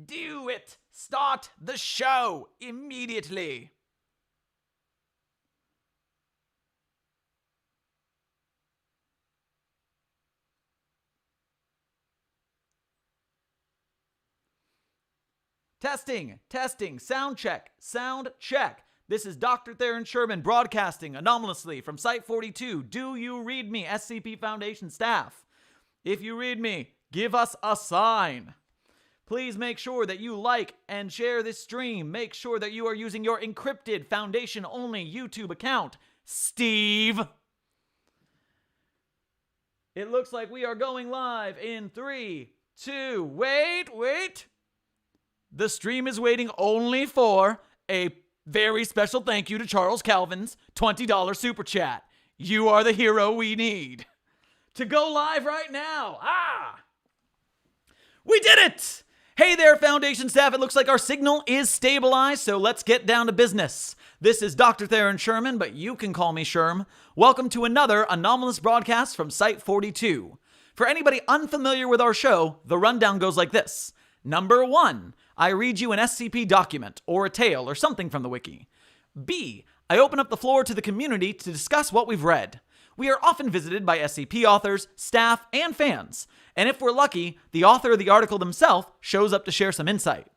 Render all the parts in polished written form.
Do it! Start the show immediately! Testing, sound check. This is Dr. TheeSherm broadcasting anomalously from Site-42. Do you read me, SCP Foundation staff? If you read me, give us a sign. Please make sure that you like and share this stream. Make sure that you are using your encrypted Foundation-only YouTube account. Steve! It looks like we are going live in 3, 2, wait! The stream is waiting only for a very special thank you to Charles Calvin's $20 super chat. You are the hero we need to go live right now. We did it! Hey there, Foundation staff. It looks like our signal is stabilized, so let's get down to business. This is Dr. TheeSherm, but you can call me Sherm. Welcome to another anomalous broadcast from Site-42. For anybody unfamiliar with our show, the rundown goes like this. Number 1, I read you an SCP document, or a tale, or something from the wiki. B, I open up the floor to the community to discuss what we've read. We are often visited by SCP authors, staff, and fans, and if we're lucky, the author of the article themselves shows up to share some insight.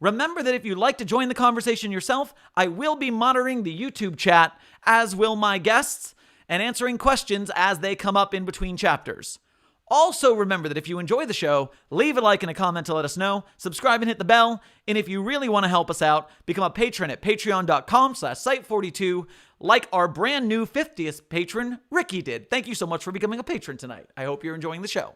Remember that if you'd like to join the conversation yourself, I will be monitoring the YouTube chat, as will my guests, and answering questions as they come up in between chapters. Also remember that if you enjoy the show, leave a like and a comment to let us know, subscribe and hit the bell, and if you really want to help us out, become a patron at patreon.com/site42, like our brand new 50th patron, Ricky did. Thank you so much for becoming a patron tonight. I hope you're enjoying the show.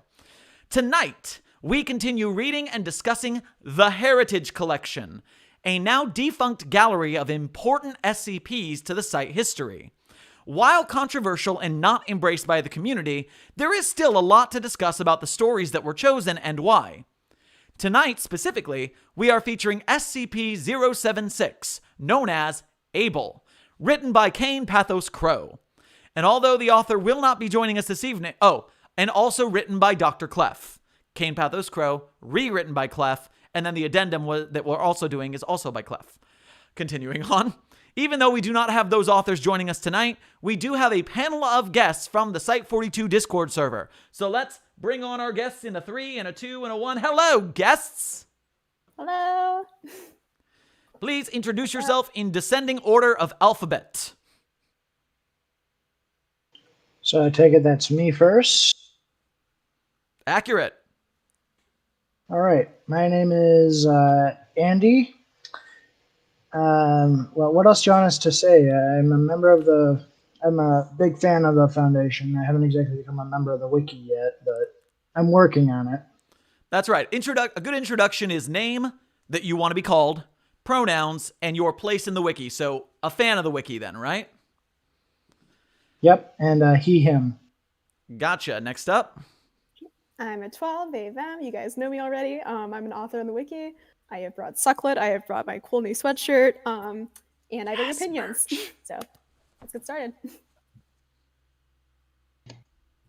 Tonight, we continue reading and discussing The Heritage Collection, a now defunct gallery of important SCPs to the site history. While controversial and not embraced by the community, there is still a lot to discuss about the stories that were chosen and why. Tonight, specifically, we are featuring SCP-076, known as Abel, written by Kain Pathos Crow. And although the author will not be joining us this evening, and also written by DrClef. Kain Pathos Crow, rewritten by Clef, and then the addendum that we're also doing is also by Clef. Continuing on. Even though we do not have those authors joining us tonight, we do have a panel of guests from the Site-42 Discord server. So let's bring on our guests in a 3, and a 2, and a 1. Hello, guests! Hello! Please introduce yourself in descending order of alphabet. So I take it that's me first. Accurate. All right. My name is Andy. Well, what else do you want us to say? I'm a big fan of the Foundation. I haven't exactly become a member of the wiki yet, but I'm working on it. That's right. A good introduction is name that you want to be called, pronouns, and your place in the wiki. So a fan of the wiki then, right? Yep, and he, him. Gotcha. Next up. I'm a 12, they, them. You guys know me already. I'm an author on the wiki. I have brought Sucklet. I have brought my cool new sweatshirt. And I bring opinions. So let's get started.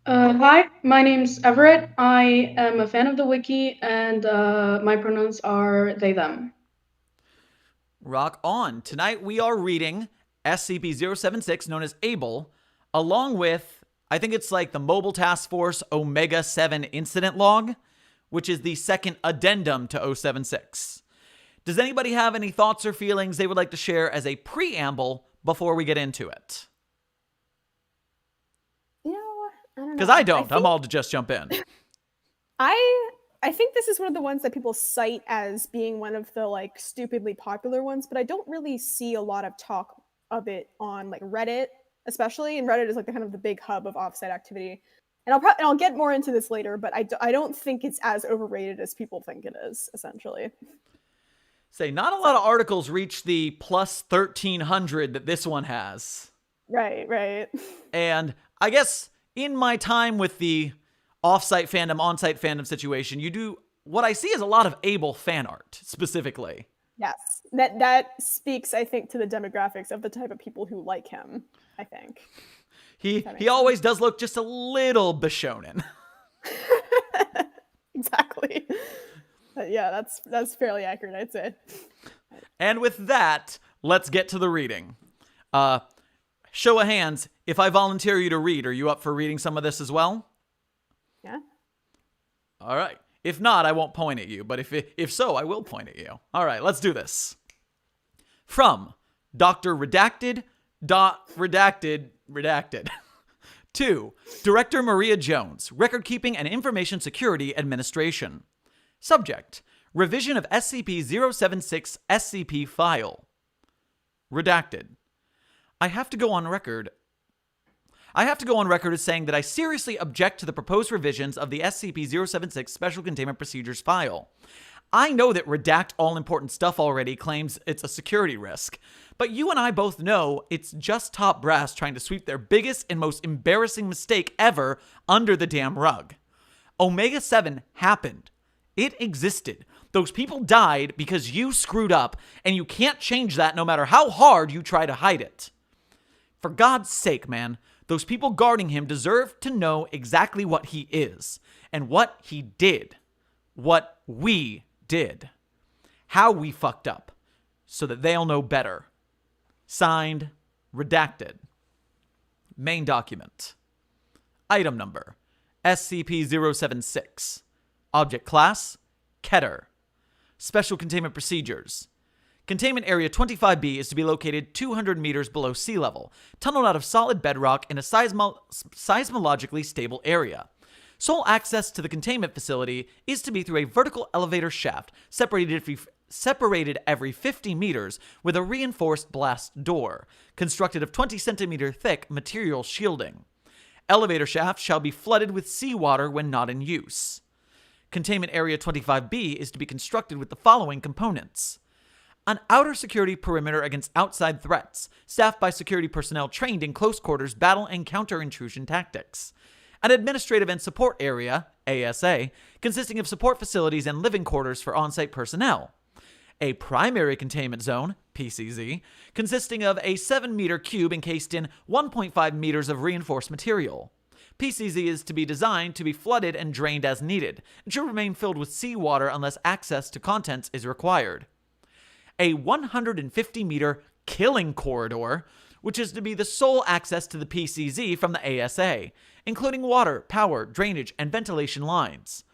Hi, my name's Everett. I am a fan of the wiki, and my pronouns are they, them. Rock on. Tonight we are reading SCP-076, known as Abel, along with, I think it's like the Mobile Task Force Omega-7 incident log, which is the second addendum to 076. Does anybody have any thoughts or feelings they would like to share as a preamble before we get into it? You know, I don't know. Because I don't. I'm all to just jump in. I think this is one of the ones that people cite as being one of the like stupidly popular ones, but I don't really see a lot of talk of it on like Reddit, especially. And Reddit is like the kind of the big hub of offsite activity. And I'll get more into this later, but I don't think it's as overrated as people think it is, essentially. Say, not a lot of articles reach the plus 1,300 that this one has. Right. And I guess in my time with the off-site fandom, on-site fandom situation, what I see is a lot of Abel fan art, specifically. Yes, that speaks, I think, to the demographics of the type of people who like him, I think. He always does look just a little Bishonen. Exactly. Yeah, that's fairly accurate, I'd say. And with that, let's get to the reading. Show of hands, if I volunteer you to read, are you up for reading some of this as well? Yeah. All right. If not, I won't point at you, but if so, I will point at you. All right, let's do this. From Dr. Redacted. To Director Maria Jones, Record Keeping and Information Security Administration. Subject: Revision of SCP-076 SCP file. Redacted. I have to go on record as saying that I seriously object to the proposed revisions of the SCP-076 Special Containment Procedures file. I know that Redact All Important Stuff already claims it's a security risk, but you and I both know it's just top brass trying to sweep their biggest and most embarrassing mistake ever under the damn rug. Omega-7 happened. It existed. Those people died because you screwed up, and you can't change that no matter how hard you try to hide it. For God's sake, man, those people guarding him deserve to know exactly what he is, and what he did. What we did. How we fucked up, so that they'll know better. Signed, Redacted. Main document. Item number: SCP-076. Object class: Keter. Special containment procedures. Containment Area 25B is to be located 200 meters below sea level, tunneled out of solid bedrock in a seismologically stable area. Sole access to the containment facility is to be through a vertical elevator shaft separated every 50 meters with a reinforced blast door, constructed of 20 centimeter thick material shielding. Elevator shafts shall be flooded with seawater when not in use. Containment Area 25B is to be constructed with the following components: an outer security perimeter against outside threats, staffed by security personnel trained in close quarters battle and counter-intrusion tactics. An administrative and support area, ASA, consisting of support facilities and living quarters for on-site personnel. A primary containment zone, PCZ, consisting of a 7-meter cube encased in 1.5 meters of reinforced material. PCZ is to be designed to be flooded and drained as needed, and should remain filled with seawater unless access to contents is required. A 150-meter killing corridor, which is to be the sole access to the PCZ from the ASA, including water, power, drainage, and ventilation lines.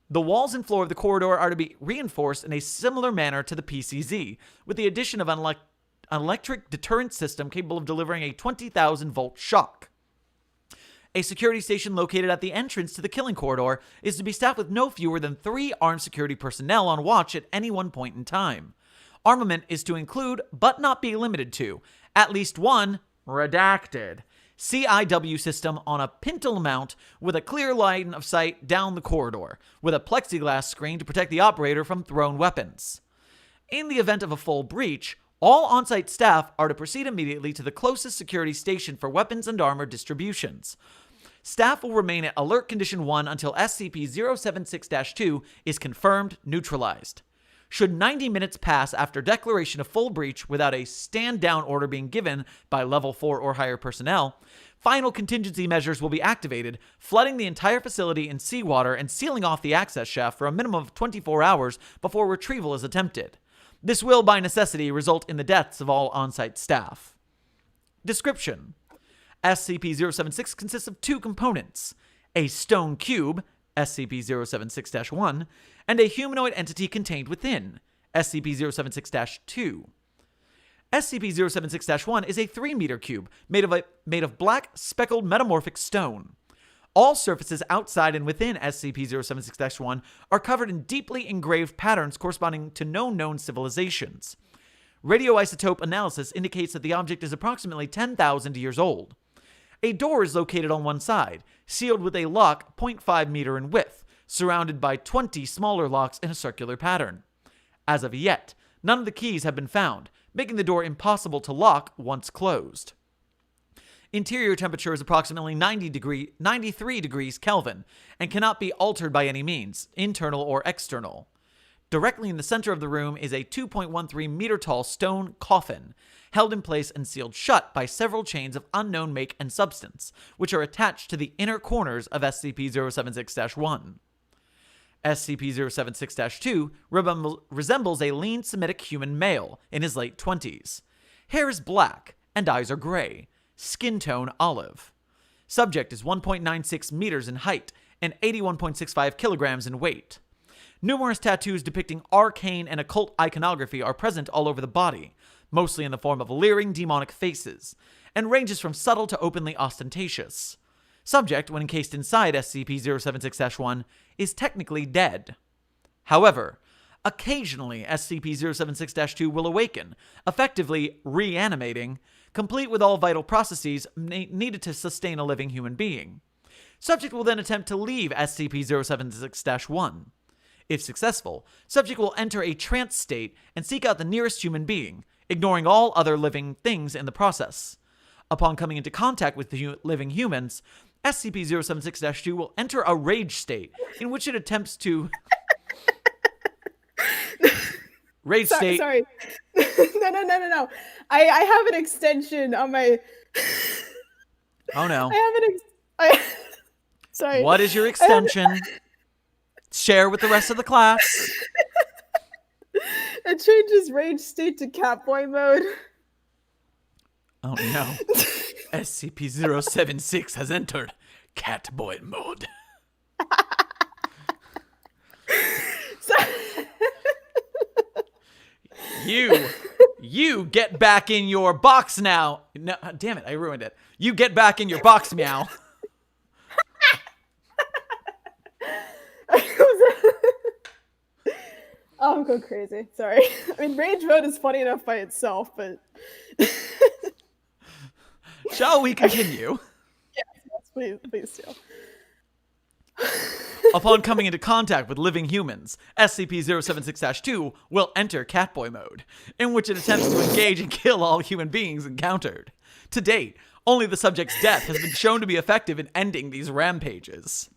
The walls and floor of the corridor are to be reinforced in a similar manner to the PCZ, with the addition of an electric deterrent system capable of delivering a 20,000-volt shock. A security station located at the entrance to the killing corridor is to be staffed with no fewer than 3 armed security personnel on watch at any one point in time. Armament is to include, but not be limited to, at least one redacted CIW system on a pintle mount with a clear line of sight down the corridor, with a plexiglass screen to protect the operator from thrown weapons. In the event of a full breach, all on-site staff are to proceed immediately to the closest security station for weapons and armor distributions. Staff will remain at Alert Condition 1 until SCP-076-2 is confirmed neutralized. Should 90 minutes pass after declaration of full breach without a stand-down order being given by Level 4 or higher personnel, final contingency measures will be activated, flooding the entire facility in seawater and sealing off the access shaft for a minimum of 24 hours before retrieval is attempted. This will, by necessity, result in the deaths of all on-site staff. Description: SCP-076 consists of 2 components: a stone cube, SCP-076-1, and a humanoid entity contained within, SCP-076-2. SCP-076-1 is a 3-meter cube made of black speckled metamorphic stone. All surfaces outside and within SCP-076-1 are covered in deeply engraved patterns corresponding to no known civilizations. Radioisotope analysis indicates that the object is approximately 10,000 years old. A door is located on one side, sealed with a lock 0.5 meter in width, surrounded by 20 smaller locks in a circular pattern. As of yet, none of the keys have been found, making the door impossible to lock once closed. Interior temperature is approximately 93 degrees Kelvin and cannot be altered by any means, internal or external. Directly in the center of the room is a 2.13 meter tall stone coffin, held in place and sealed shut by several chains of unknown make and substance, which are attached to the inner corners of SCP-076-1. SCP-076-2 resembles a lean Semitic human male in his late 20s. Hair is black and eyes are gray, skin tone olive. Subject is 1.96 meters in height and 81.65 kilograms in weight. Numerous tattoos depicting arcane and occult iconography are present all over the body, mostly in the form of leering demonic faces, and ranges from subtle to openly ostentatious. Subject, when encased inside SCP-076-1, is technically dead. However, occasionally SCP-076-2 will awaken, effectively reanimating, complete with all vital processes needed to sustain a living human being. Subject will then attempt to leave SCP-076-1. If successful, subject will enter a trance state and seek out the nearest human being, ignoring all other living things in the process. Upon coming into contact with the living humans, SCP-076-2 will enter a rage state, in which it attempts to... Rage state... Sorry. No. I have an extension on my... Oh no. Sorry. What is your extension? Share with the rest of the class. It changes rage state to Catboy mode. Oh no. SCP-076 has entered Catboy mode. You get back in your box now. No, damn it, I ruined it. You get back in your box, meow. Oh, I'm going crazy. Sorry. I mean, rage mode is funny enough by itself, but... Shall we continue? Yes, please do. Upon coming into contact with living humans, SCP-076-2 will enter Catboy mode, in which it attempts to engage and kill all human beings encountered. To date, only the subject's death has been shown to be effective in ending these rampages.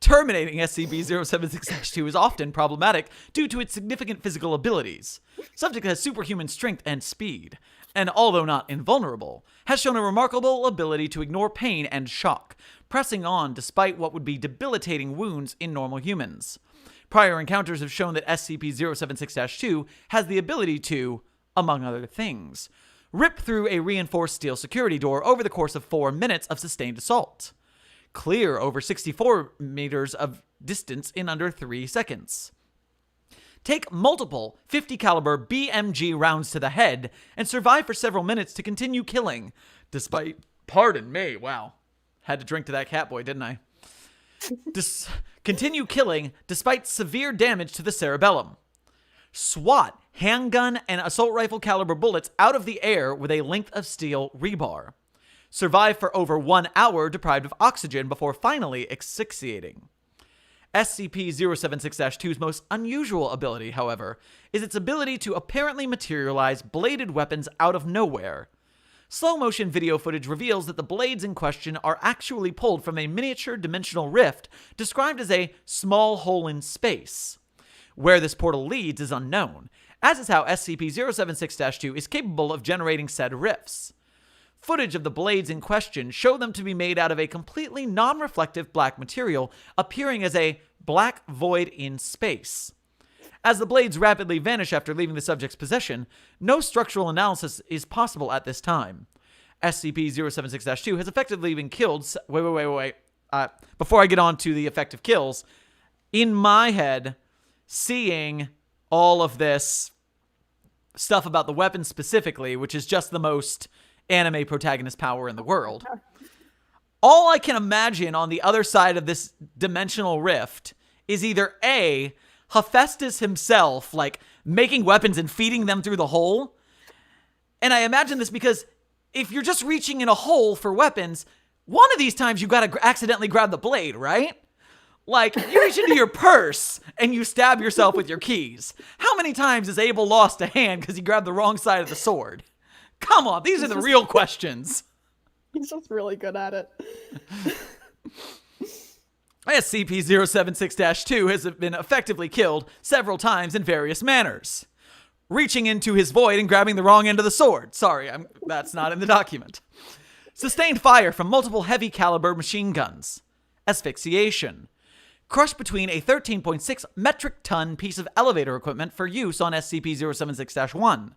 Terminating SCP-076-2 is often problematic due to its significant physical abilities. Subject has superhuman strength and speed, and although not invulnerable, has shown a remarkable ability to ignore pain and shock, pressing on despite what would be debilitating wounds in normal humans. Prior encounters have shown that SCP-076-2 has the ability to, among other things, rip through a reinforced steel security door over the course of 4 minutes of sustained assault, clear over 64 meters of distance in under 3 seconds, take multiple 50 caliber BMG rounds to the head, and survive for several minutes to continue killing, despite, pardon me, wow, had to drink to that Catboy, didn't I? Continue killing despite severe damage to the cerebellum. Swat handgun and assault rifle caliber bullets out of the air with a length of steel rebar. Survive for over 1 hour deprived of oxygen before finally asphyxiating. SCP-076-2's most unusual ability, however, is its ability to apparently materialize bladed weapons out of nowhere. Slow-motion video footage reveals that the blades in question are actually pulled from a miniature dimensional rift described as a small hole in space. Where this portal leads is unknown, as is how SCP-076-2 is capable of generating said rifts. Footage of the blades in question show them to be made out of a completely non-reflective black material, appearing as a black void in space. As the blades rapidly vanish after leaving the subject's possession, no structural analysis is possible at this time. SCP-076-2 has effectively been killed... Wait. Before I get on to the effective kills, in my head, seeing all of this stuff about the weapon specifically, which is just the most anime protagonist power in the world, all I can imagine on the other side of this dimensional rift is either A, Hephaestus himself, like, making weapons and feeding them through the hole. And I imagine this because if you're just reaching in a hole for weapons, one of these times you gotta accidentally grab the blade, right? Like, you reach into your purse and you stab yourself with your keys. How many times has Abel lost a hand because he grabbed the wrong side of the sword? Come on, these are the real questions. He's just really good at it. SCP-076-2 has been effectively killed several times in various manners. Reaching into his void and grabbing the wrong end of the sword. Sorry, that's not in the document. Sustained fire from multiple heavy caliber machine guns. Asphyxiation. crushed between a 13.6 metric ton piece of elevator equipment for use on SCP-076-1.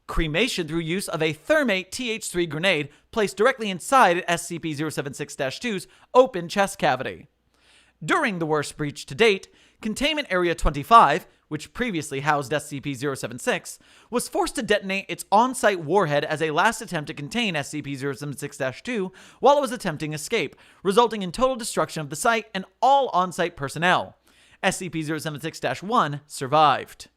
Cremation through use of a thermate TH3 grenade placed directly inside SCP-076-2's open chest cavity. During the worst breach to date, Containment Area 25, which previously housed SCP-076, was forced to detonate its on-site warhead as a last attempt to contain SCP-076-2 while it was attempting escape, resulting in total destruction of the site and all on-site personnel. SCP-076-1 survived.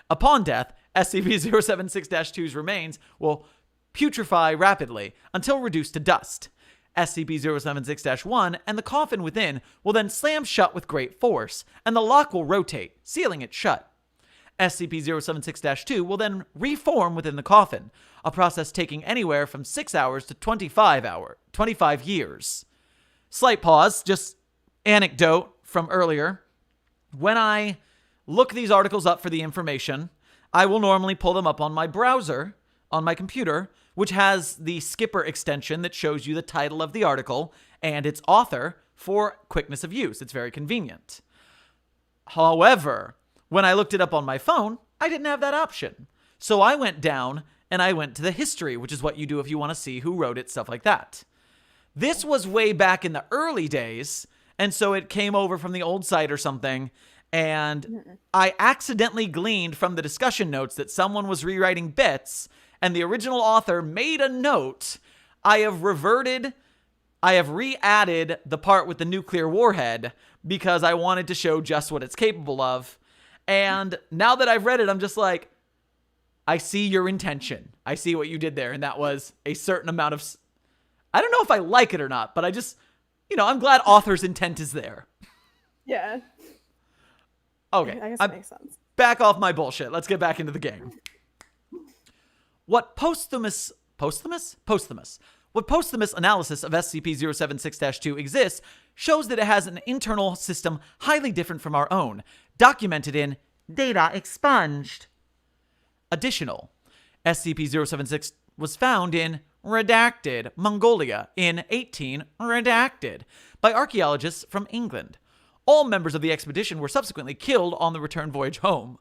Upon death, SCP-076-2's remains will putrefy rapidly until reduced to dust. SCP-076-1 and the coffin within will then slam shut with great force, and the lock will rotate, sealing it shut. SCP-076-2 will then reform within the coffin, a process taking anywhere from 6 hours to 25 years. Slight pause, just anecdote from earlier. When I look these articles up for the information, I will normally pull them up on my browser, on my computer, which has the skipper extension that shows you the title of the article and its author for quickness of use. It's very convenient. However, when I looked it up on my phone, I didn't have that option. So I went down and I went to the history, which is what you do if you want to see who wrote it, stuff like that. This was way back in the early days, and so it came over from the old site or something, and I accidentally gleaned from the discussion notes that someone was rewriting bits, and the original author made a note. I have re-added the part with the nuclear warhead because I wanted to show just what it's capable of. And now that I've read it, I'm just like, I see your intention. I see what you did there. And that was a certain amount of, I don't know if I like it or not, but I just, I'm glad author's intent is there. Yeah. Okay. I guess that makes sense. Back off my bullshit. Let's get back into the game. What posthumous analysis of SCP-076-2 exists shows that it has an internal system highly different from our own, documented in Data Expunged. Additional, SCP-076 was found in Redacted, Mongolia in 18 Redacted by archaeologists from England. All members of the expedition were subsequently killed on the return voyage home.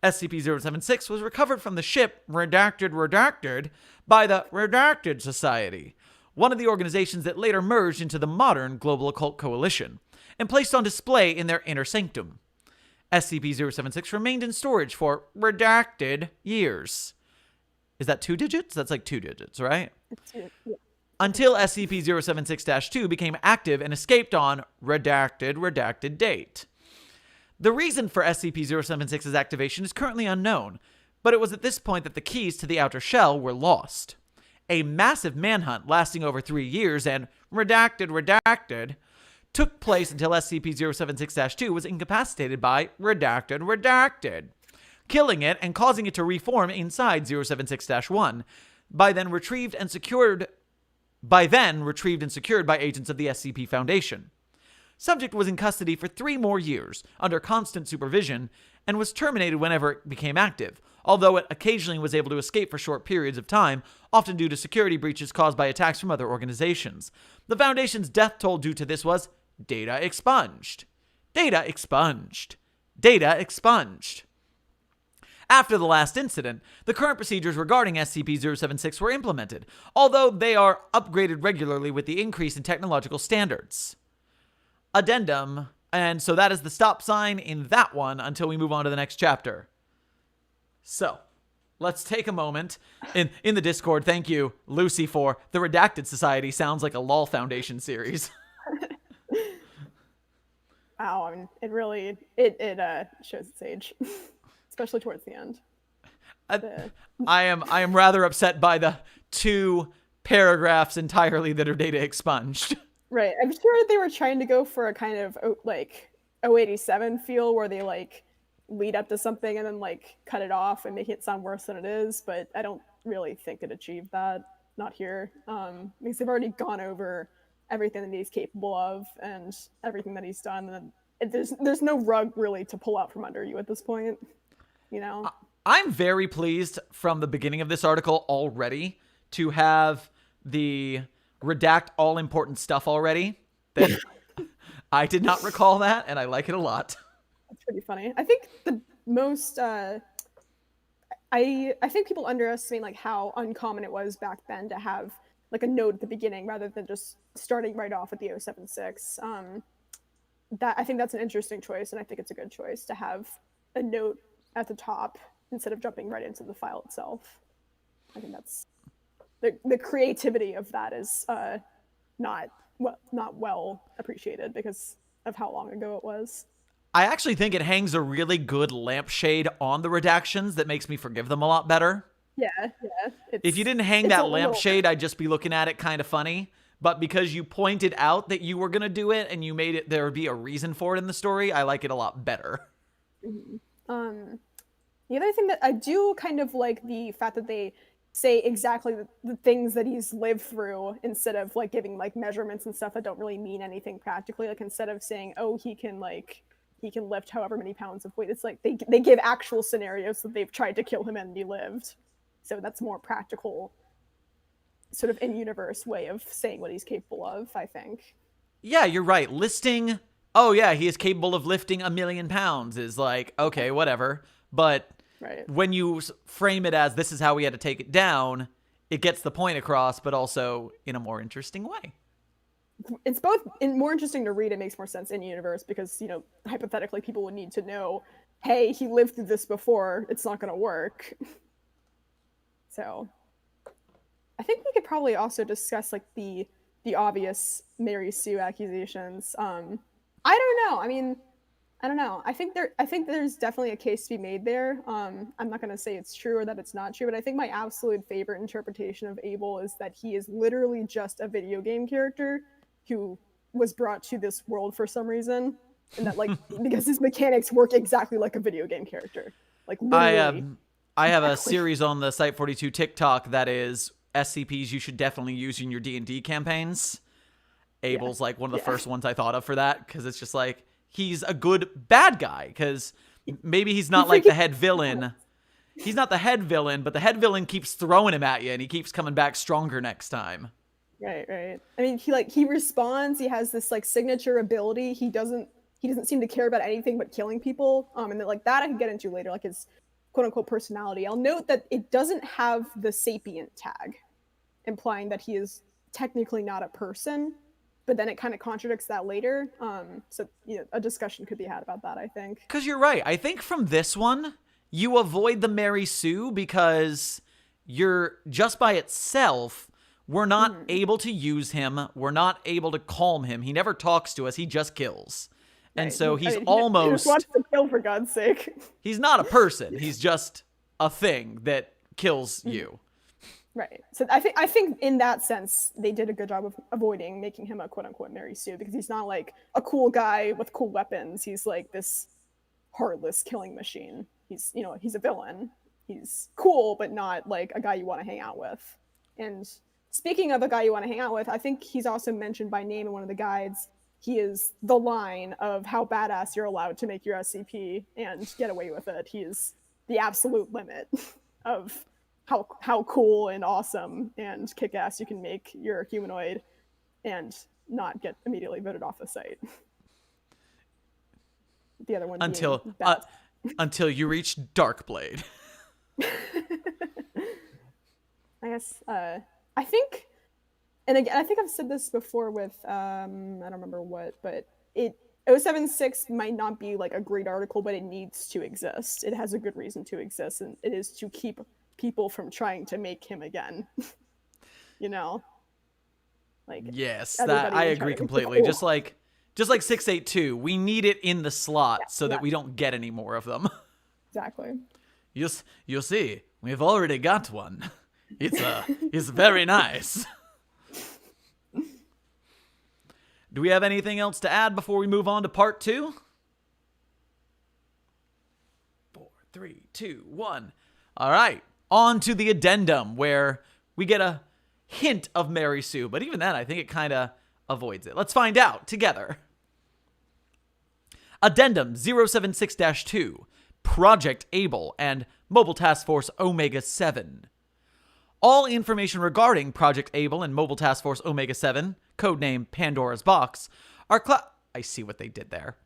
SCP-076 was recovered from the ship Redacted by the Redacted Society, one of the organizations that later merged into the modern Global Occult Coalition, and placed on display in their inner sanctum. SCP-076 remained in storage for redacted years. Is that 2 digits? That's like 2 digits, right? Yeah. Until SCP-076-2 became active and escaped on redacted date. The reason for SCP-076's activation is currently unknown, but it was at this point that the keys to the outer shell were lost. A massive manhunt lasting over 3 years and redacted took place until SCP-076-2 was incapacitated by redacted, killing it and causing it to reform inside 076-1, by then retrieved and secured by agents of the SCP Foundation. Subject was in custody for 3 more years, under constant supervision, and was terminated whenever it became active, although it occasionally was able to escape for short periods of time, often due to security breaches caused by attacks from other organizations. The Foundation's death toll due to this was Data Expunged. Data Expunged. Data Expunged. After the last incident, the current procedures regarding SCP-076 were implemented, although they are upgraded regularly with the increase in technological standards. Addendum, and so that is the stop sign in that one until we move on to the next chapter. So, let's take a moment. In the Discord, thank you, Lucy, for the Redacted Society sounds like a LOL Foundation series. Wow, I mean, it really shows its age, especially towards the end. I am rather upset by the 2 paragraphs entirely that are data expunged. Right. I'm sure they were trying to go for a kind of like 087 feel where they like lead up to something and then like cut it off and make it sound worse than it is, but I don't really think it achieved that. Not here. Because they've already gone over everything that he's capable of and everything that he's done, and there's no rug really to pull out from under you at this point. I'm very pleased from the beginning of this article already to have the redact all important stuff already. I did not recall that, and I like it a lot. That's pretty funny. I think the most I think people underestimate like how uncommon it was back then to have like a note at the beginning rather than just starting right off with the 076. That I think that's an interesting choice, and I think it's a good choice to have a note at the top instead of jumping right into the file itself. I think that's the creativity of that is not well appreciated because of how long ago it was. I actually think it hangs a really good lampshade on the redactions that makes me forgive them a lot better. Yeah. If you didn't hang that lampshade, I'd just be looking at it kind of funny. But because you pointed out that you were going to do it and you made it there would be a reason for it in the story, I like it a lot better. Mm-hmm. The other thing that I do kind of like the fact that they say exactly the things that he's lived through instead of like giving like measurements and stuff that don't really mean anything practically. Like instead of saying, oh, he can lift however many pounds of weight, it's like they give actual scenarios that they've tried to kill him and he lived. So that's more practical, sort of in-universe way of saying what he's capable of, I think. Yeah, you're right. Listing, oh yeah, he is capable of lifting 1 million pounds is like, okay, whatever. But when you frame it as this is how we had to take it down, it gets the point across, but also in a more interesting way. It's both more interesting to read. It makes more sense in universe because, you know, hypothetically people would need to know, hey, he lived through this before. It's not going to work. So I think we could probably also discuss like the obvious Mary Sue accusations. I don't know. I mean, I don't know. I think there's definitely a case to be made there. I'm not going to say it's true or that it's not true, but I think my absolute favorite interpretation of Abel is that he is literally just a video game character who was brought to this world for some reason, and that like because his mechanics work exactly like a video game character. Like literally. I have a series on the Site42 TikTok that is SCPs you should definitely use in your D&D campaigns. Abel's like one of the first ones I thought of for that because it's just like he's a good bad guy because maybe he's not like the head villain. He's not the head villain, but the head villain keeps throwing him at you and he keeps coming back stronger next time. Right. I mean, he responds. He has this like signature ability. He doesn't seem to care about anything but killing people. And then like that I can get into later, like his quote unquote personality. I'll note that it doesn't have the sapient tag, implying that he is technically not a person. But then it kind of contradicts that later. So you know, a discussion could be had about that, I think. Because you're right. I think from this one, you avoid the Mary Sue because you're just by itself. We're not able to use him. We're not able to calm him. He never talks to us. He just kills. And so he's almost... He just wants to kill, for God's sake. He's not a person. He's just a thing that kills you. Right. So I think in that sense, they did a good job of avoiding making him a quote-unquote Mary Sue, because he's not like a cool guy with cool weapons. He's like this heartless killing machine. He's a villain. He's cool, but not like a guy you want to hang out with. And speaking of a guy you want to hang out with, I think he's also mentioned by name in one of the guides. He is the line of how badass you're allowed to make your SCP and get away with it. He is the absolute limit of how cool and awesome and kick-ass you can make your humanoid and not get immediately voted off the site. The other one until you reach Darkblade. I guess I think, and again, I think I've said this before with I don't remember what, but 076 might not be like a great article, but it needs to exist. It has a good reason to exist, and it is to keep people from trying to make him again. Like yes, that I agree completely. Cool. Just like 682, we need it in the slot that we don't get any more of them. Exactly. You'll see, we've already got one. It's very nice. Do we have anything else to add before we move on to part 2? 4, 3, 2, 1. All right, on to the addendum, where we get a hint of Mary Sue, but even then, I think it kind of avoids it. Let's find out together. Addendum 076-2, Project Able and Mobile Task Force Omega-7. All information regarding Project Able and Mobile Task Force Omega-7, codename Pandora's Box, are I see what they did there.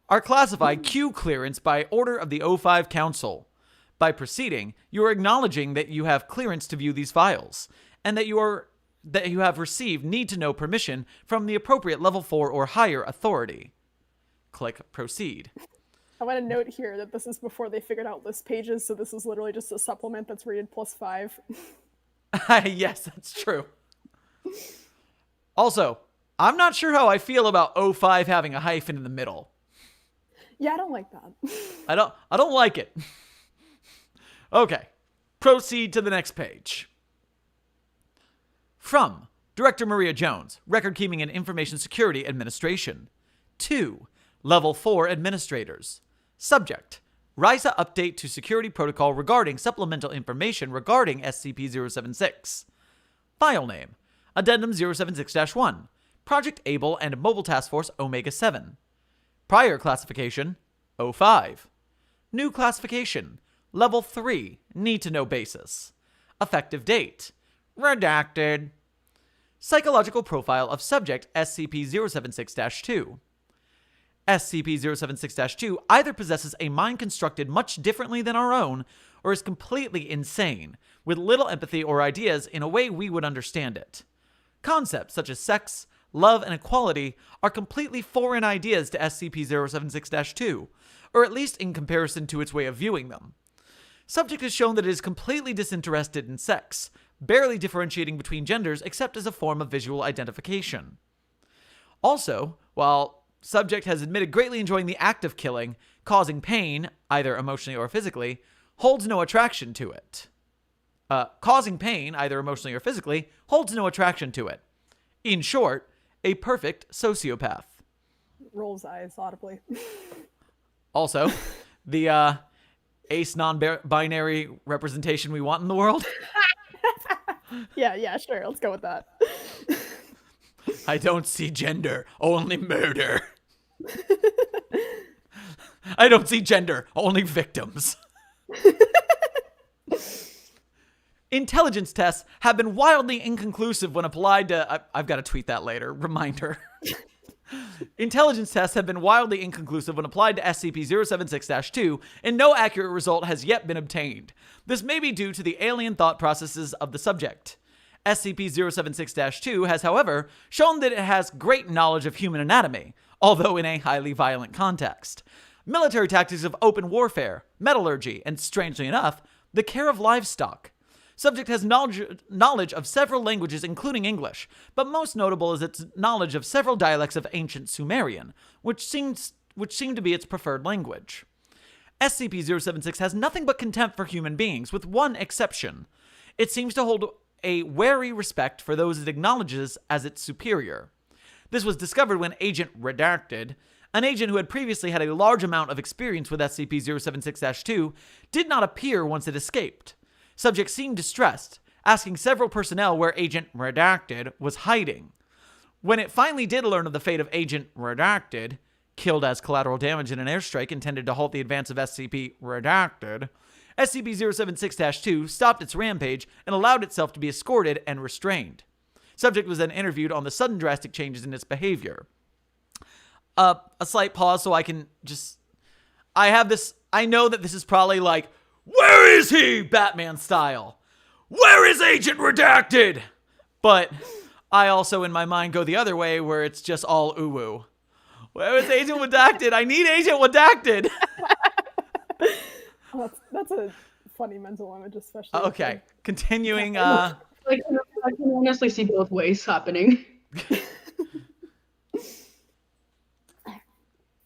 Are classified Q clearance by order of the O5 Council. By proceeding, you are acknowledging that you have clearance to view these files, and that you have received need-to-know permission from the appropriate level 4 or higher authority. Click Proceed. I want to note here that this is before they figured out list pages, so this is literally just a supplement that's rated +5. Yes, that's true. Also, I'm not sure how I feel about O5 having a hyphen in the middle. Yeah, I don't like that. I don't like it. Okay, proceed to the next page. From Director Maria Jones, Record Keeping and Information Security Administration. To Level 4 Administrators. Subject: RISA update to security protocol regarding supplemental information regarding SCP-076. File name: Addendum 076-1. Project Able and Mobile Task Force Omega-7. Prior classification: O5. New classification: Level 3, Need-to-Know Basis. Effective date: Redacted. Psychological profile of subject SCP-076-2. SCP-076-2 either possesses a mind constructed much differently than our own, or is completely insane, with little empathy or ideas in a way we would understand it. Concepts such as sex, love, and equality are completely foreign ideas to SCP-076-2, or at least in comparison to its way of viewing them. Subject has shown that it is completely disinterested in sex, barely differentiating between genders except as a form of visual identification. Also, while subject has admitted greatly enjoying the act of killing, causing pain, either emotionally or physically, holds no attraction to it. Causing pain, either emotionally or physically, holds no attraction to it. In short, a perfect sociopath. Rolls eyes audibly. Also, the ace non-binary representation we want in the world. Yeah, sure. Let's go with that. I don't see gender, only murder. I don't see gender, only victims. Intelligence tests have been wildly inconclusive when applied to... I've got to tweet that later. Reminder. Intelligence tests have been wildly inconclusive when applied to SCP-076-2, and no accurate result has yet been obtained. This may be due to the alien thought processes of the subject. SCP-076-2 has, however, shown that it has great knowledge of human anatomy, although in a highly violent context. Military tactics of open warfare, metallurgy, and strangely enough, the care of livestock. Subject has knowledge of several languages, including English, but most notable is its knowledge of several dialects of ancient Sumerian, which seem to be its preferred language. SCP-076 has nothing but contempt for human beings, with one exception. It seems to hold a wary respect for those it acknowledges as its superior. This was discovered when Agent Redacted, an agent who had previously had a large amount of experience with SCP-076-2, did not appear once it escaped. Subject seemed distressed, asking several personnel where Agent Redacted was hiding. When it finally did learn of the fate of Agent Redacted, killed as collateral damage in an airstrike intended to halt the advance of SCP-Redacted, SCP-076-2 stopped its rampage and allowed itself to be escorted and restrained. Subject was then interviewed on the sudden drastic changes in its behavior. A slight pause so I can just... I know that this is probably like, where is he? Batman style. Where is Agent Redacted? But I also in my mind go the other way where it's just all ooh-woo. Where is Agent Redacted? I need Agent Redacted. Oh, that's a funny mental image, especially. Okay, continuing. I can honestly see both ways happening.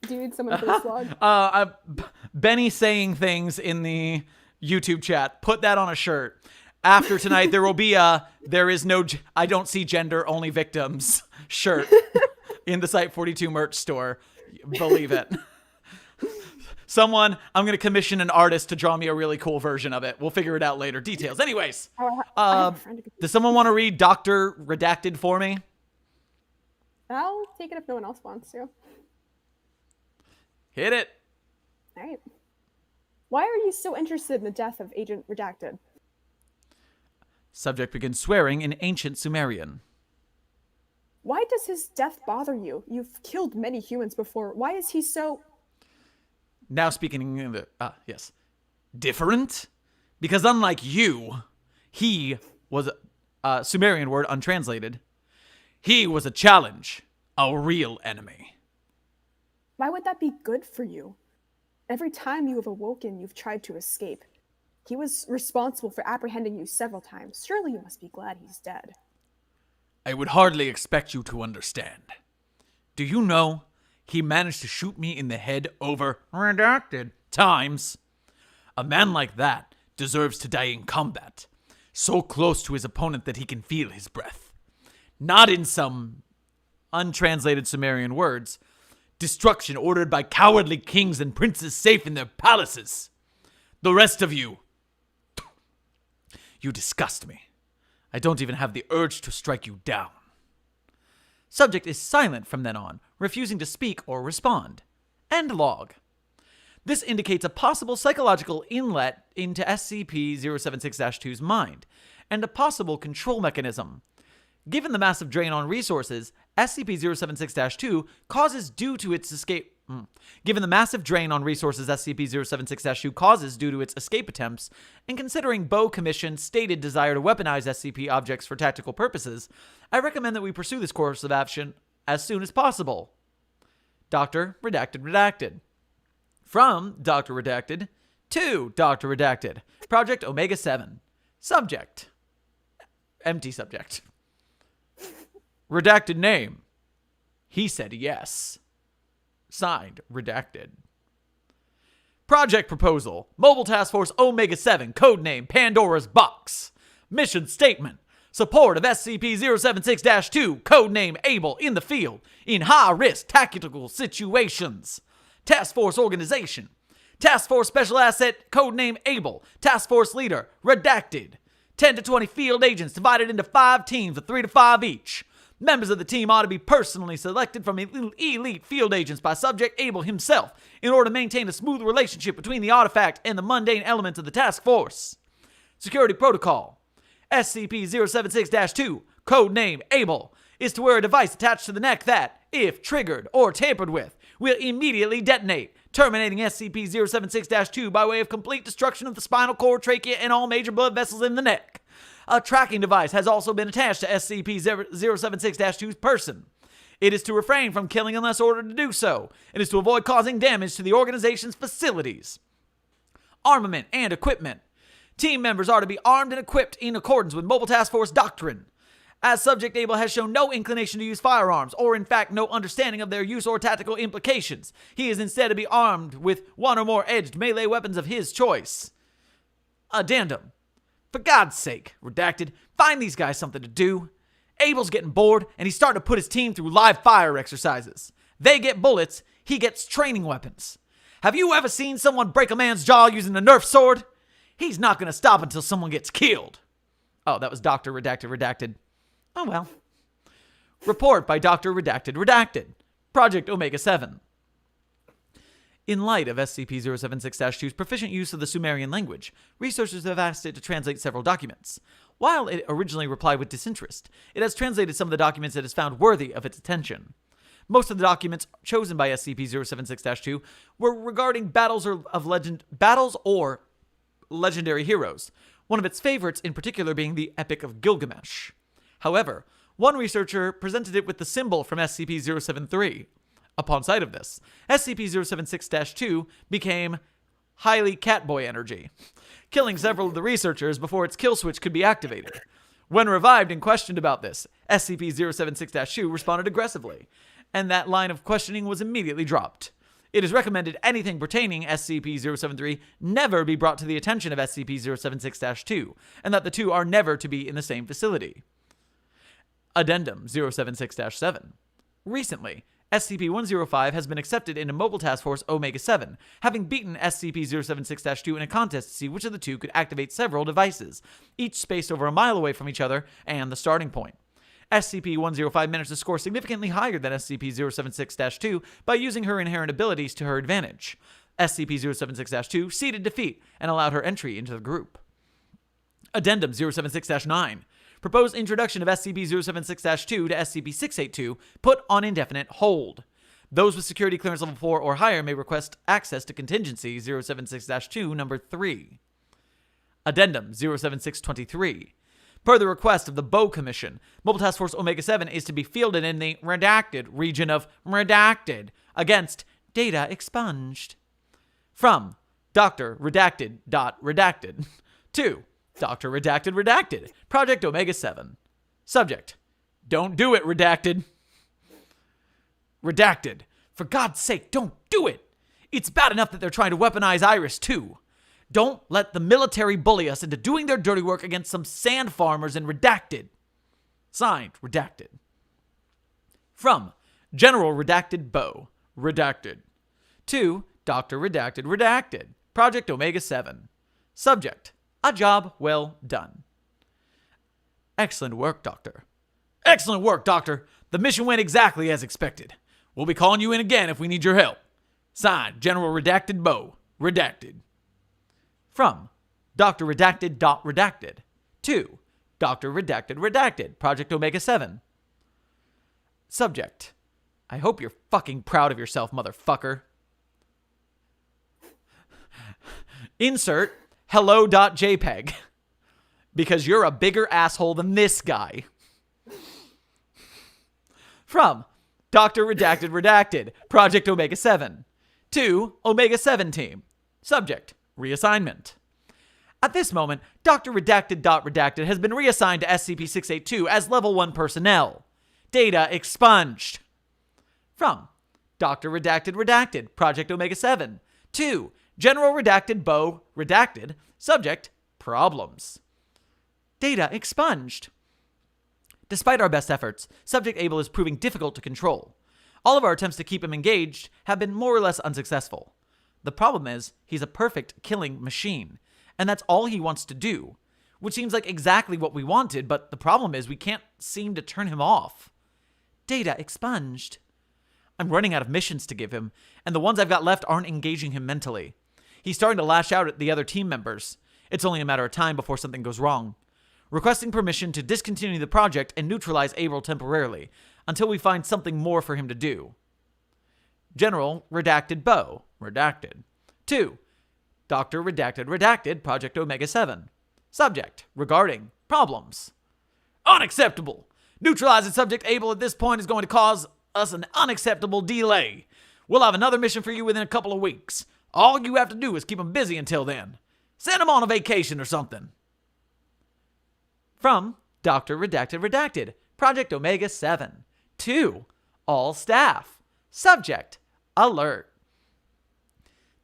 Dude, someone put a slug. Benny saying things in the YouTube chat. Put that on a shirt. After tonight, there will be there is no, I don't see gender, only victims shirt in the Site42 merch store. Believe it. I'm going to commission an artist to draw me a really cool version of it. We'll figure it out later. Details. Anyways, does someone want to read Dr. Redacted for me? I'll take it if no one else wants to. Hit it. All right. Why are you so interested in the death of Agent Redacted? Subject begins swearing in ancient Sumerian. Why does his death bother you? You've killed many humans before. Why is he so... Now speaking in the, yes. Different? Because unlike you, he was a Sumerian word untranslated. He was a challenge, a real enemy. Why would that be good for you? Every time you have awoken, you've tried to escape. He was responsible for apprehending you several times. Surely you must be glad he's dead. I would hardly expect you to understand. Do you know he managed to shoot me in the head over redacted times? A man like that deserves to die in combat, so close to his opponent that he can feel his breath. Not in some untranslated Sumerian words, destruction ordered by cowardly kings and princes safe in their palaces. The rest of you, you disgust me. I don't even have the urge to strike you down. Subject is silent from then on, refusing to speak or respond. End log. This indicates a possible psychological inlet into SCP-076-2's mind, and a possible control mechanism. Given the massive drain on resources, SCP-076-2 causes due to its escape... Given the massive drain on resources SCP-076-2 causes due to its escape attempts, and considering Bo Commission's stated desire to weaponize SCP objects for tactical purposes, I recommend that we pursue this course of action as soon as possible. Dr. Redacted. From Dr. Redacted to Dr. Redacted. Project Omega-7. Subject. Empty subject. Redacted name. He said yes. Signed, Redacted. Project proposal. Mobile Task Force Omega-7, codename Pandora's Box. Mission statement. Support of SCP-076-2, codename Able, in the field, in high-risk tactical situations. Task Force organization. Task Force Special Asset, codename Able. Task Force leader, Redacted. 10 to 20 field agents divided into 5 teams of 3 to 5 each. Members of the team ought to be personally selected from elite field agents by Subject Able himself in order to maintain a smooth relationship between the artifact and the mundane elements of the task force. Security protocol. SCP-076-2, codename Able, is to wear a device attached to the neck that, if triggered or tampered with, will immediately detonate, terminating SCP-076-2 by way of complete destruction of the spinal cord, trachea, and all major blood vessels in the neck. A tracking device has also been attached to SCP-076-2's person. It is to refrain from killing unless ordered to do so. It is to avoid causing damage to the organization's facilities. Armament and equipment. Team members are to be armed and equipped in accordance with Mobile Task Force doctrine. As Subject Able has shown no inclination to use firearms, or in fact no understanding of their use or tactical implications, he is instead to be armed with one or more edged melee weapons of his choice. Addendum. For God's sake, Redacted, find these guys something to do. Abel's getting bored, and he's starting to put his team through live fire exercises. They get bullets, he gets training weapons. Have you ever seen someone break a man's jaw using a Nerf sword? He's not going to stop until someone gets killed. Oh, that was Dr. Redacted. Oh well. Report by Dr. Redacted. Project Omega-7. In light of SCP-076-2's proficient use of the Sumerian language, researchers have asked it to translate several documents. While it originally replied with disinterest, it has translated some of the documents it has found worthy of its attention. Most of the documents chosen by SCP-076-2 were regarding battles or legendary heroes, one of its favorites in particular being the Epic of Gilgamesh. However, one researcher presented it with the symbol from SCP-073. Upon sight of this, SCP-076-2 became highly Catboy energy, killing several of the researchers before its kill switch could be activated. When revived and questioned about this, SCP-076-2 responded aggressively, and that line of questioning was immediately dropped. It is recommended anything pertaining SCP-073 never be brought to the attention of SCP-076-2, and that the two are never to be in the same facility. Addendum 076-7. Recently, SCP-105 has been accepted into Mobile Task Force Omega-7, having beaten SCP-076-2 in a contest to see which of the two could activate several devices, each spaced over a mile away from each other and the starting point. SCP-105 managed to score significantly higher than SCP-076-2 by using her inherent abilities to her advantage. SCP-076-2 ceded defeat and allowed her entry into the group. Addendum 076-9. Proposed introduction of SCP-076-2 to SCP-682 put on indefinite hold. Those with security clearance level 4 or higher may request access to contingency 076-2 number 3. Addendum 07623. Per the request of the Bow Commission, Mobile Task Force Omega-7 is to be fielded in the redacted region of redacted against data expunged. From Dr. Redacted. Redacted. To Dr. Redacted Redacted. Project Omega-7. Subject. Don't do it, Redacted. Redacted. For God's sake, don't do it. It's bad enough that they're trying to weaponize Iris, too. Don't let the military bully us into doing their dirty work against some sand farmers in Redacted. Signed, Redacted. From General Redacted Bow. Redacted. To Dr. Redacted Redacted. Project Omega-7. Subject. A job well done. Excellent work, Doctor. Excellent work, Doctor. The mission went exactly as expected. We'll be calling you in again if we need your help. Signed, General Redacted Bow. Redacted. From Dr. Redacted. Redacted. To Dr. Redacted Redacted. Project Omega-7. Subject. I hope you're fucking proud of yourself, motherfucker. Insert hello.jpg. Because you're a bigger asshole than this guy. From Dr. Redacted Redacted. Project Omega-7. To Omega-7 team. Subject. Reassignment. At this moment, Dr. Redacted. Redacted has been reassigned to SCP-682 as Level 1 personnel. Data expunged. From Dr. Redacted Redacted. Project Omega-7. To General Redacted Bow. Redacted. Subject. Problems. Data expunged. Despite our best efforts, Subject Abel is proving difficult to control. All of our attempts to keep him engaged have been more or less unsuccessful. The problem is, he's a perfect killing machine, and that's all he wants to do, which seems like exactly what we wanted, but the problem is we can't seem to turn him off. Data expunged. I'm running out of missions to give him, and the ones I've got left aren't engaging him mentally. He's starting to lash out at the other team members. It's only a matter of time before something goes wrong. Requesting permission to discontinue the project and neutralize Abel temporarily, until we find something more for him to do. General Redacted Bow. Redacted. To Dr. Redacted Redacted. Project Omega-7. Subject. Regarding problems. Unacceptable. Neutralizing Subject Abel at this point is going to cause us an unacceptable delay. We'll have another mission for you within a couple of weeks. All you have to do is keep him busy until then. Send him on a vacation or something. From Dr. Redacted Redacted. Project Omega-7. To all staff. Subject. Alert.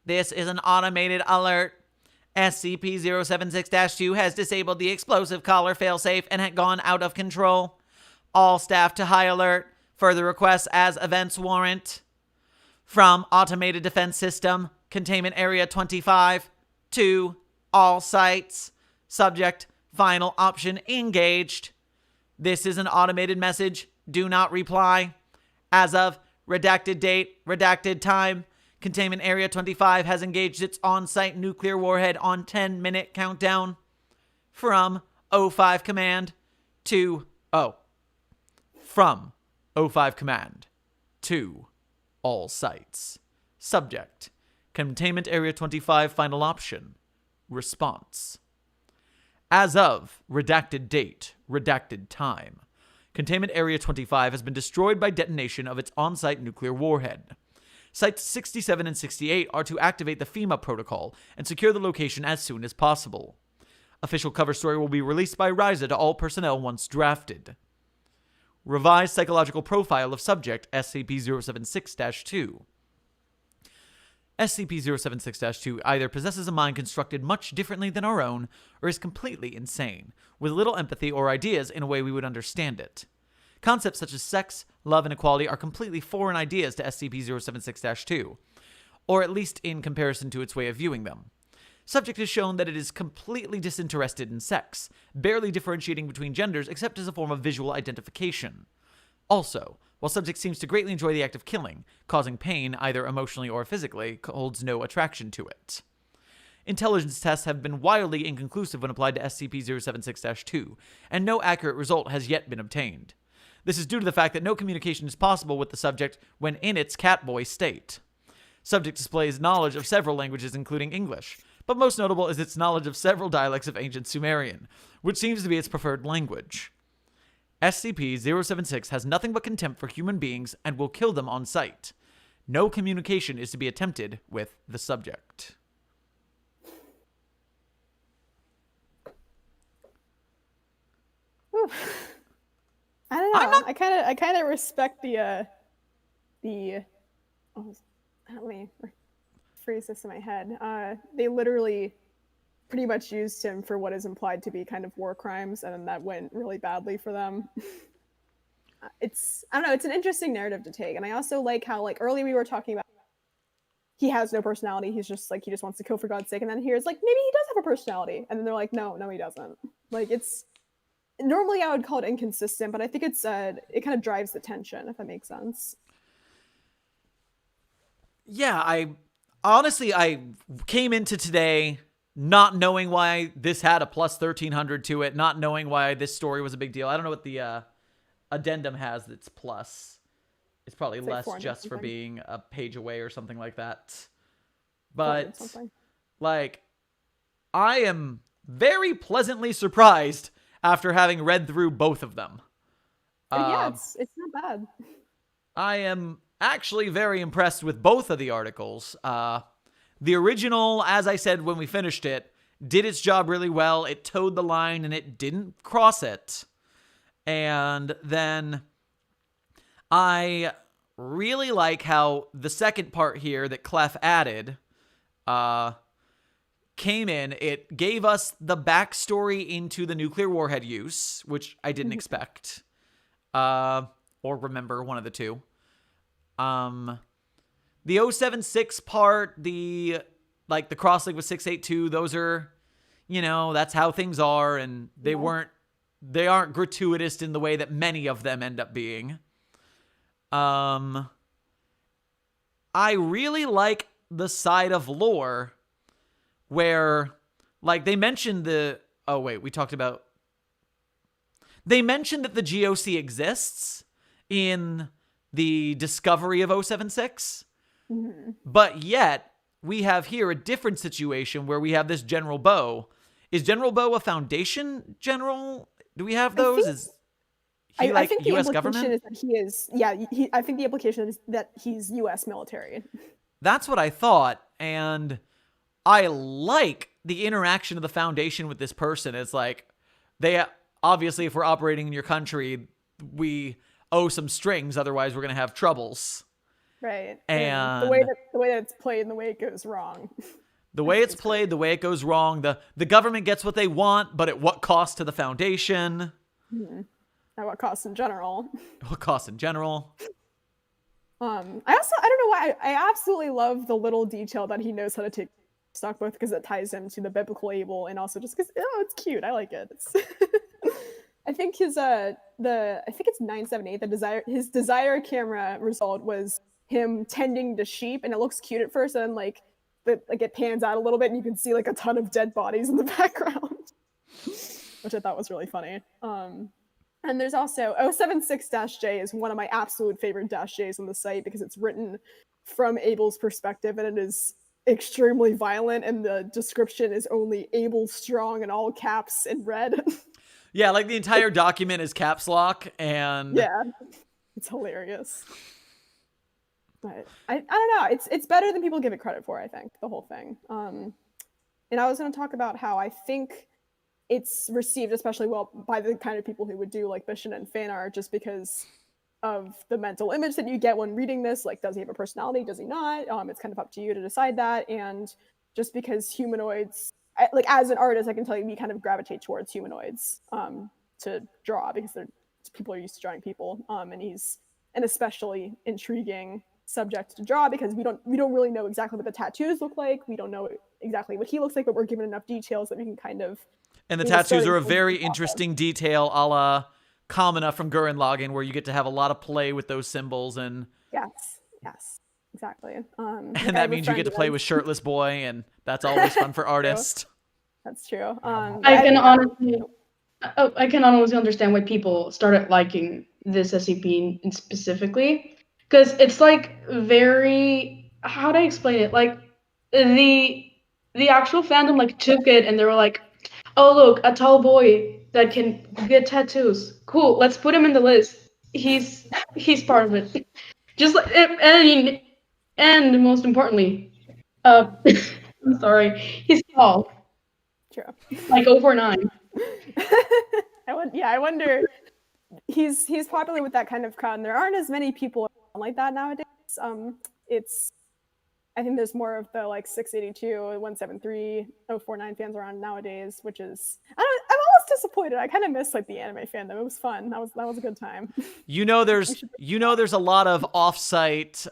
This is an automated alert. SCP-076-2 has disabled the explosive collar failsafe and had gone out of control. All staff to high alert. Further requests as events warrant. From Automated Defense System. Containment Area 25. To all sites. Subject. Final option engaged. This is an automated message. Do not reply. As of redacted date, redacted time, Containment Area 25 has engaged its on-site nuclear warhead on 10-minute countdown. From O5 Command to... From O5 Command to all sites. Subject. Containment Area 25 final option. Response. As of redacted date, redacted time, Containment Area 25 has been destroyed by detonation of its on-site nuclear warhead. Sites 67 and 68 are to activate the FEMA protocol and secure the location as soon as possible. Official cover story will be released by RISA to all personnel once drafted. Revised psychological profile of subject SCP-076-2. SCP-076-2 either possesses a mind constructed much differently than our own, or is completely insane, with little empathy or ideas in a way we would understand it. Concepts such as sex, love, and equality are completely foreign ideas to SCP-076-2, or at least in comparison to its way of viewing them. Subject has shown that it is completely disinterested in sex, barely differentiating between genders except as a form of visual identification. Also, while subject seems to greatly enjoy the act of killing, causing pain either emotionally or physically holds no attraction to it. intelligence tests have been wildly inconclusive when applied to SCP-076-2, and no accurate result has yet been obtained. This is due to the fact that no communication is possible with the subject when in its catboy state. Subject displays knowledge of several languages, including English, but most notable is its knowledge of several dialects of ancient Sumerian, which seems to be its preferred language. SCP-076 has nothing but contempt for human beings and will kill them on sight. No communication is to be attempted with the subject. Whew. I don't know. I kind of respect the oh, let me phrase this in my head. They literally pretty much used him for what is implied to be kind of war crimes, and then that went really badly for them. I don't know, it's an interesting narrative to take. And I also like how, like, earlier we were talking about he has no personality, he's just like, he just wants to kill for God's sake, and then here's like, maybe he does have a personality, and then they're like, no he doesn't. Like, it's normally I would call it inconsistent, but I think it's it kind of drives the tension, if that makes sense. Yeah, I came into today not knowing why this had a plus 1300 to it, not knowing why this story was a big deal. I don't know what the addendum has that's plus. It's probably It's less like just for something. being a page away or something like that. But, Something. like, I am very pleasantly surprised after having read through both of them. Yeah, it's not bad. I am actually very impressed with both of the articles. The original, as I said when we finished it, did its job really well. It towed the line and it didn't cross it. And then I really like how the second part here that Clef added came in. It gave us the backstory into the nuclear warhead use, which I didn't expect. Or remember, one of the two. The 076 part, the crosslink with 682, those are, that's how things are, and they aren't gratuitous in the way that many of them end up being. I really like the side of lore where, like, they mentioned they mentioned that the GOC exists in the discovery of 076. Mm-hmm. But yet, we have here a different situation where we have this General Bo. Is General Bo a Foundation general? Do we have those? Is he I think the U.S. implication government? is that he is, I think the implication is that he's U.S. military. That's what I thought, and I like the interaction of the Foundation with this person. It's like, they obviously, if we're operating in your country, we owe some strings, otherwise we're going to have troubles. Right. And the way that it's played and the way it goes wrong. The way it's played, the way it goes wrong, the government gets what they want, but at what cost to the Foundation? Mm-hmm. At what cost in general? What cost in general? I don't know why, I absolutely love the little detail that he knows how to take stock both because it ties him to the biblical Abel and also just because, it's cute. I like it. I think his I think it's 978. His desire camera result was him tending to sheep, and it looks cute at first, and then like it pans out a little bit, and you can see like a ton of dead bodies in the background, which I thought was really funny. And there's also 076-J is one of my absolute favorite -Js on the site because it's written from Abel's perspective, and it is extremely violent, and the description is only Abel strong in all caps in red. Yeah, like the entire document is caps lock, and yeah, it's hilarious. But I don't know. It's better than people give it credit for, I think, the whole thing. And I was going to talk about how I think it's received especially well by the kind of people who would do like Bishan and fan art, just because of the mental image that you get when reading this. Like, does he have a personality? Does he not? It's kind of up to you to decide that. And just because humanoids, like as an artist, I can tell you we kind of gravitate towards humanoids to draw because people are used to drawing people. And he's an especially intriguing subject to draw because we don't really know exactly what the tattoos look like. We don't know exactly what he looks like, but we're given enough details that we can kind of. And the tattoos are a very interesting detail, a la Kamina from Gurren Lagann, where you get to have a lot of play with those symbols and. Yes. exactly. And that means you get to play with shirtless boy, and that's always fun for artists. That's true. I can honestly understand why people started liking this SCP specifically, because it's like very, how do I explain it? Like the actual fandom like took it and they were like, oh look, a tall boy that can get tattoos. Cool, let's put him in the list. He's part of it. Just like and most importantly, I'm sorry, he's tall, True. like over 9. I wonder. He's popular with that kind of crowd, and there aren't as many people like that nowadays. I think there's more of the like 682, 173, 049 fans around nowadays, which is I'm almost disappointed. I kind of miss like the anime fandom. It was fun. That was a good time. There's a lot of off-site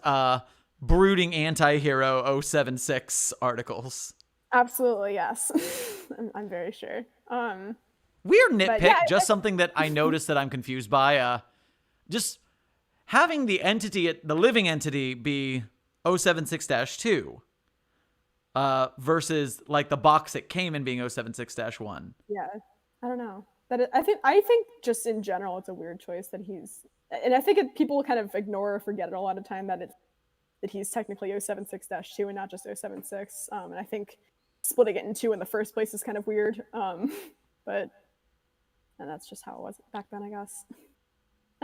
brooding anti-hero 076 articles. Absolutely, yes. I'm very sure. Weird nitpick, something that I noticed that I'm confused by. Just having the living entity be 076-2 versus like the box it came in being 076-1. Yeah, I don't know. I think just in general it's a weird choice that and I think people kind of ignore or forget it a lot of time that he's technically 076-2 and not just 076. And I think splitting it in 2 in the first place is kind of weird. But that's just how it was back then, I guess.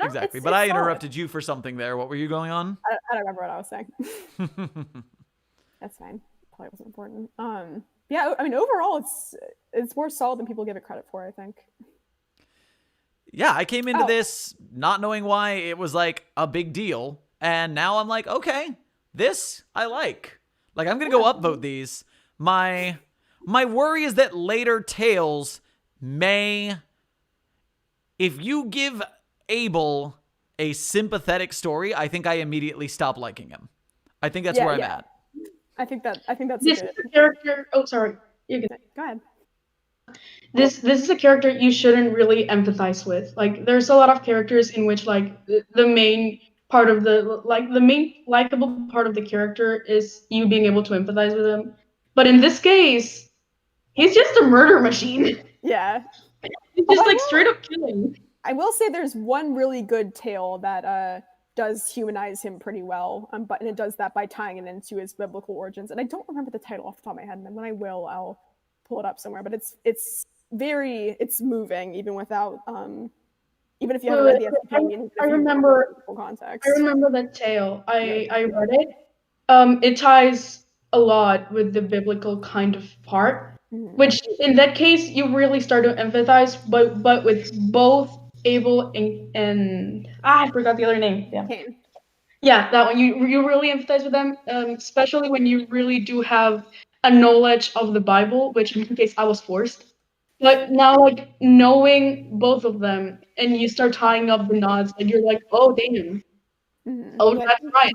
Exactly. But I interrupted you for something there. What were you going on? I don't remember what I was saying. That's fine. Probably wasn't important. Yeah, I mean, overall, it's more solid than people give it credit for, I think. Yeah, I came into this not knowing why it was like a big deal. And now I'm like, okay, this I like. Like, I'm going to go upvote these. My worry is that later tales may, if you give Abel a sympathetic story, I think I immediately stop liking him. I think that's where I'm at. I think that's this good. Is a character. Oh, sorry. You can go ahead. This is a character you shouldn't really empathize with. Like, there's a lot of characters in which like the main part of the main likable part of the character is you being able to empathize with him. But in this case, he's just a murder machine. Yeah. He's just like straight up killing. I will say there's one really good tale that does humanize him pretty well, and it does that by tying it into his biblical origins. And I don't remember the title off the top of my head, and when I will, I'll pull it up somewhere. But it's moving, even without even if you haven't read the SCP. I remember context. I remember that tale. I read it. It ties a lot with the biblical kind of part, which in that case you really start to empathize, but with both Abel and I forgot the other name. Yeah. Kain. Yeah, that one. You really empathize with them, especially when you really do have a knowledge of the Bible, which in my case I was forced. But now, like, knowing both of them, and you start tying up the knots, and you're like, oh damn, oh that's right.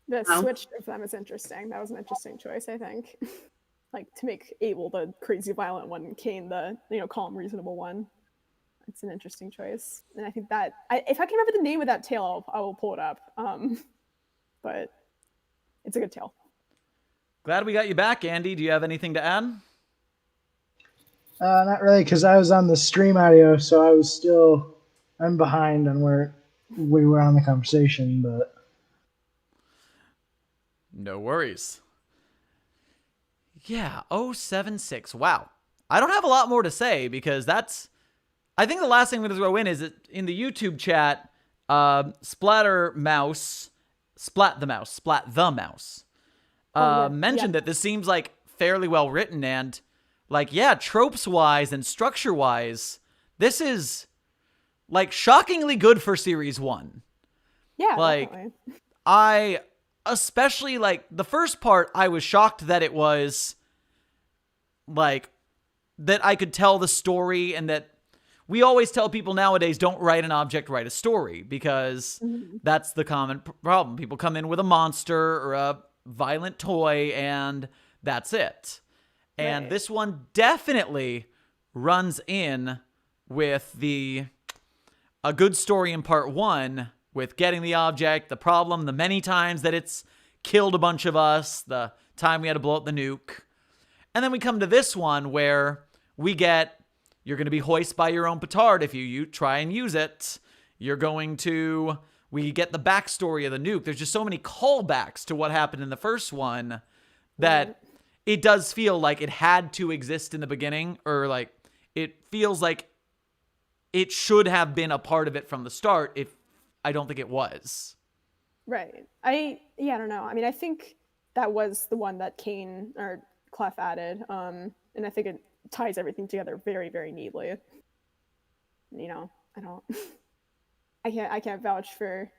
The switch of them is interesting. That was an interesting choice, I think. Like, to make Abel the crazy violent one, Kain the calm reasonable one. It's an interesting choice, and I think that if I can remember the name of that tale, I will pull it up. But it's a good tale. Glad we got you back, Andy. Do you have anything to add? Not really, because I was on the stream audio, so I'm behind on where we were on the conversation, but no worries. Yeah, 076. Wow. I don't have a lot more to say because I think the last thing I'm going to throw in is that in the YouTube chat, Splat the Mouse, mentioned that this seems like fairly well written and like, yeah, tropes wise and structure wise, this is like shockingly good for series 1. Yeah, like definitely. I especially like the first part, I was shocked that it was like that I could tell the story, and that we always tell people nowadays, don't write an object, write a story, because that's the common problem. People come in with a monster or a violent toy and that's it. And this one definitely runs in with a good story in part 1 with getting the object, the problem, the many times that it's killed a bunch of us, the time we had to blow up the nuke. And then we come to this one where we get, you're going to be hoist by your own petard if you try and use it. We get the backstory of the nuke. There's just so many callbacks to what happened in the first one that it does feel like it had to exist in the beginning, or like it feels like it should have been a part of it from the start. If I don't think it was. Right. I don't know. I mean, I think that was the one that Kain or Clef added. And I think it ties everything together very, very neatly. You know, I can't vouch for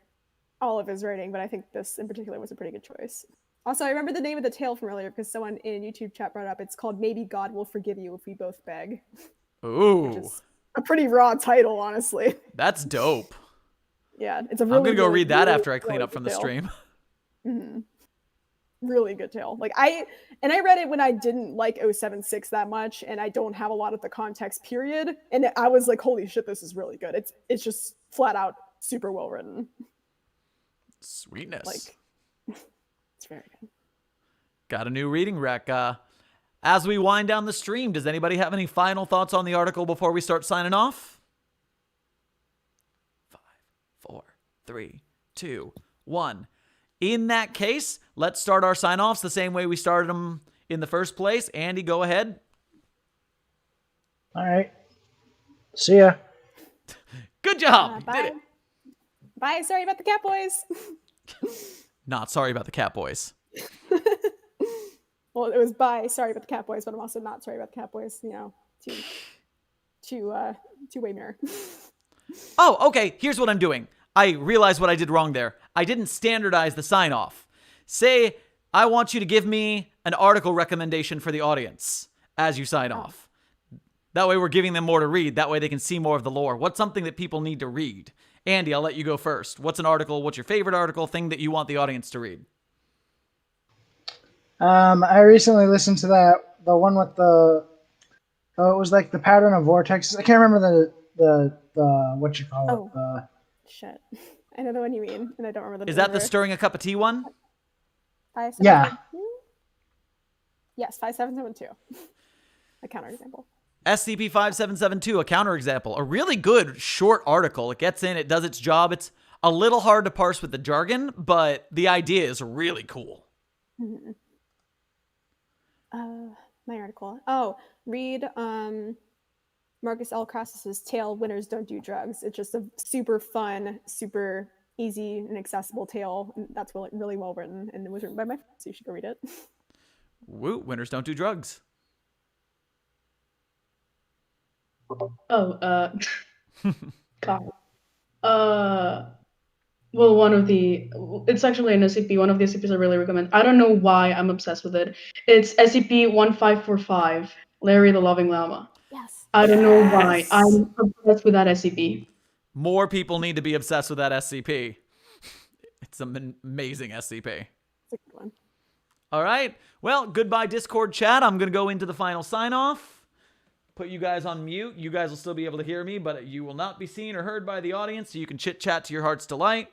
all of his writing, but I think this in particular was a pretty good choice. Also, I remember the name of the tale from earlier because someone in YouTube chat brought it up. It's called Maybe God Will Forgive You If We Both Beg. Ooh. Which is a pretty raw title, honestly. That's dope. Yeah, it's a really I'm going to go really, read that really, after I clean really up from good the tale. stream. Mm-hmm. Really good tale. Like I read it when I didn't like 076 that much, and I don't have a lot of the context, period. And I was like, holy shit, this is really good. It's just flat out super well written. Sweetness. Like, it's very good. Got a new reading rec. As we wind down the stream, does anybody have any final thoughts on the article before we start signing off? 5, 4, 3, 2, 1. In that case, let's start our sign-offs the same way we started them in the first place. Andy, go ahead. All right. See ya. Good job. Bye. Did it. Bye. Sorry about the cat boys. Not sorry about the cat boys. Well, it was bye. Sorry about the cat boys, but I'm also not sorry about the cat boys. You know, two-way mirror. Oh, okay. Here's what I'm doing. I realized what I did wrong there. I didn't standardize the sign-off. Say, I want you to give me an article recommendation for the audience as you sign off. That way we're giving them more to read. That way they can see more of the lore. What's something that people need to read? Andy, I'll let you go first. What's an article? What's your favorite article? Thing that you want the audience to read? I recently listened to the one with it was like the pattern of vortexes. I can't remember the what you call it. Shit. I know the one you mean, and I don't remember the Is that the stirring a cup of tea one? 5772? Yeah. Yes, 5772. A counterexample. SCP-5772, a counterexample. A really good short article. It gets in, it does its job. It's a little hard to parse with the jargon, but the idea is really cool. Mm-hmm. My article. Read Marcus L. Crassus's tale, Winners Don't Do Drugs. It's just a super fun, super easy and accessible tale. And that's really well written, and it was written by my friend, so you should go read it. Woo, winners don't do drugs. God. Well, it's actually an SCP. One of the SCPs I really recommend. I don't know why I'm obsessed with it. It's SCP-1545, Larry the Loving Llama. Yes. I don't know why. I'm obsessed with that SCP. More people need to be obsessed with that SCP. It's an amazing SCP. It's a good one. All right. Well, goodbye, Discord chat. I'm going to go into the final sign-off. Put you guys on mute. You guys will still be able to hear me, but you will not be seen or heard by the audience, so you can chit-chat to your heart's delight.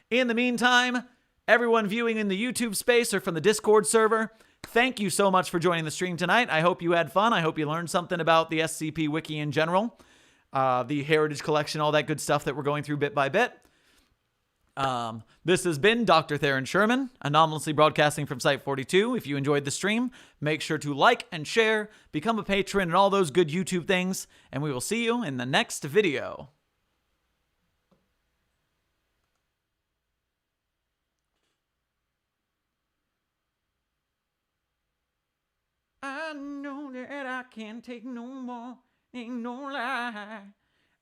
In the meantime, everyone viewing in the YouTube space or from the Discord server, thank you so much for joining the stream tonight. I hope you had fun. I hope you learned something about the SCP Wiki in general, the Heritage Collection, all that good stuff that we're going through bit by bit. This has been Dr. Theron Sherman, anomalously broadcasting from Site42. If you enjoyed the stream, make sure to like and share, become a patron, and all those good YouTube things, and we will see you in the next video. I know that I can't take no more, ain't no lie.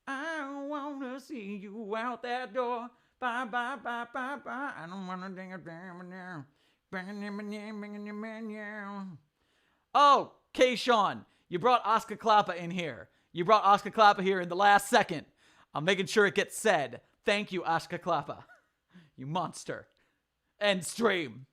I wanna see you out that door. Bye, bye, bye, bye, bye. I don't wanna ding a damn now. Oh, K-Sean, you brought Oscar Klappa in here. You brought Oscar Klappa here in the last second. I'm making sure it gets said. Thank you, Oscar Klappa. You monster. End stream.